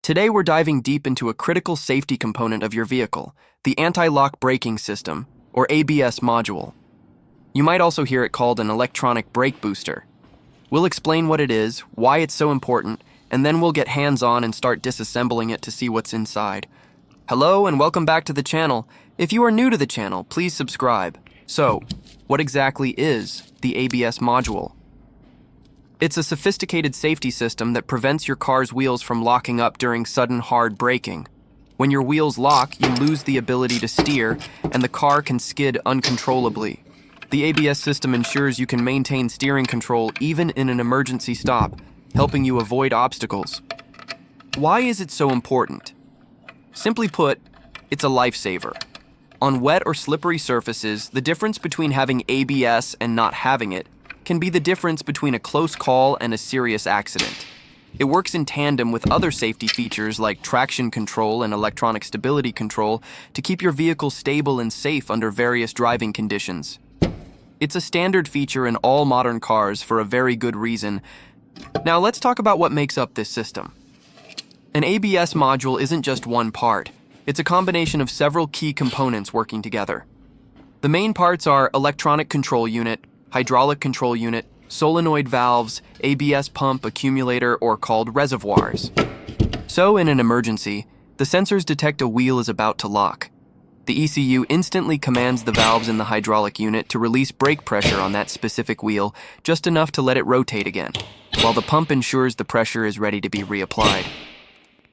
Today we're diving deep into a critical safety component of your vehicle, the anti-lock braking system, or ABS module. You might also hear it called an electronic brake booster. We'll explain what it is, why it's so important, and then we'll get hands-on and start disassembling it to see what's inside. Hello and welcome back to the channel. If you are new to the channel, please subscribe. So, what exactly is the ABS module? It's a sophisticated safety system that prevents your car's wheels from locking up during sudden hard braking. When your wheels lock, you lose the ability to steer, and the car can skid uncontrollably. The ABS system ensures you can maintain steering control even in an emergency stop, helping you avoid obstacles. Why is it so important? Simply put, it's a lifesaver. On wet or slippery surfaces, the difference between having ABS and not having it can be the difference between a close call and a serious accident. It works in tandem with other safety features like traction control and electronic stability control to keep your vehicle stable and safe under various driving conditions. It's a standard feature in all modern cars for a very good reason. Now let's talk about what makes up this system. An ABS module isn't just one part. It's a combination of several key components working together. The main parts are electronic control unit, hydraulic control unit, solenoid valves, ABS pump, accumulator, or called reservoirs. So in an emergency, the sensors detect a wheel is about to lock. The ECU instantly commands the valves in the hydraulic unit to release brake pressure on that specific wheel, just enough to let it rotate again, while the pump ensures the pressure is ready to be reapplied.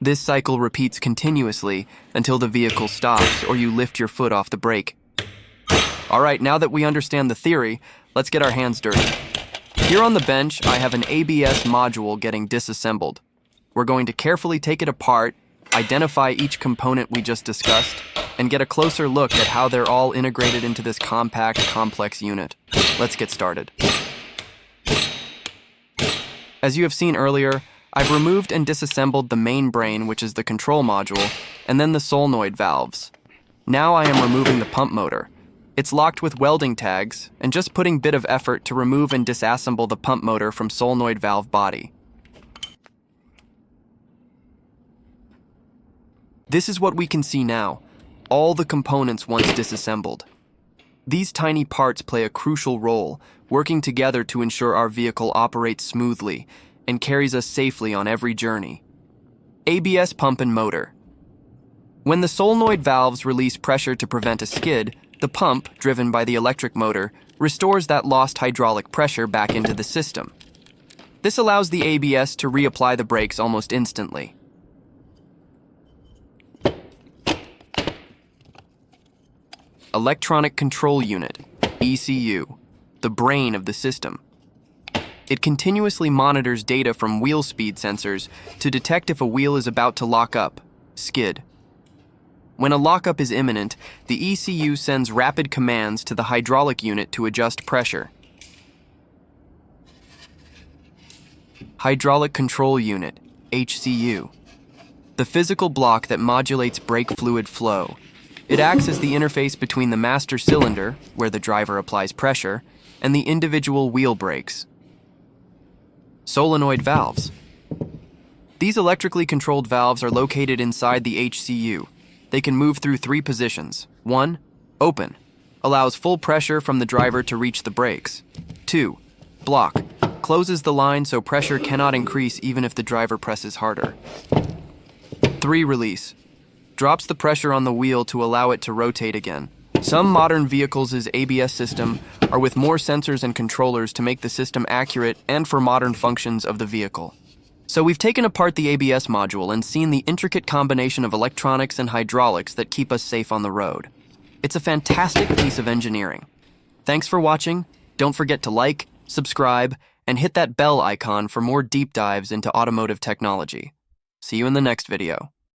This cycle repeats continuously until the vehicle stops or you lift your foot off the brake. Alright, now that we understand the theory, let's get our hands dirty. Here on the bench, I have an ABS module getting disassembled. We're going to carefully take it apart, identify each component we just discussed, and get a closer look at how they're all integrated into this compact, complex unit. Let's get started. As you have seen earlier, I've removed and disassembled the main brain, which is the control module, and then the solenoid valves. Now I am removing the pump motor. It's locked with welding tags, and just putting a bit of effort to remove and disassemble the pump motor from solenoid valve body. This is what we can see now, all the components once disassembled. These tiny parts play a crucial role, working together to ensure our vehicle operates smoothly and carries us safely on every journey. ABS pump and motor. When the solenoid valves release pressure to prevent a skid, the pump, driven by the electric motor, restores that lost hydraulic pressure back into the system. This allows the ABS to reapply the brakes almost instantly. Electronic Control Unit, ECU, the brain of the system. It continuously monitors data from wheel speed sensors to detect if a wheel is about to lock up, skid. When a lockup is imminent, the ECU sends rapid commands to the hydraulic unit to adjust pressure. Hydraulic Control Unit, HCU. The physical block that modulates brake fluid flow. It acts as the interface between the master cylinder, where the driver applies pressure, and the individual wheel brakes. Solenoid valves. These electrically controlled valves are located inside the HCU. They can move through three positions. 1. Open. Allows full pressure from the driver to reach the brakes. 2. Block. Closes the line so pressure cannot increase even if the driver presses harder. 3. Release. Drops the pressure on the wheel to allow it to rotate again. Some modern vehicles' ABS system are with more sensors and controllers to make the system accurate and for modern functions of the vehicle. So we've taken apart the ABS module and seen the intricate combination of electronics and hydraulics that keep us safe on the road. It's a fantastic piece of engineering. Thanks for watching. Don't forget to like, subscribe, and hit that bell icon for more deep dives into automotive technology. See you in the next video.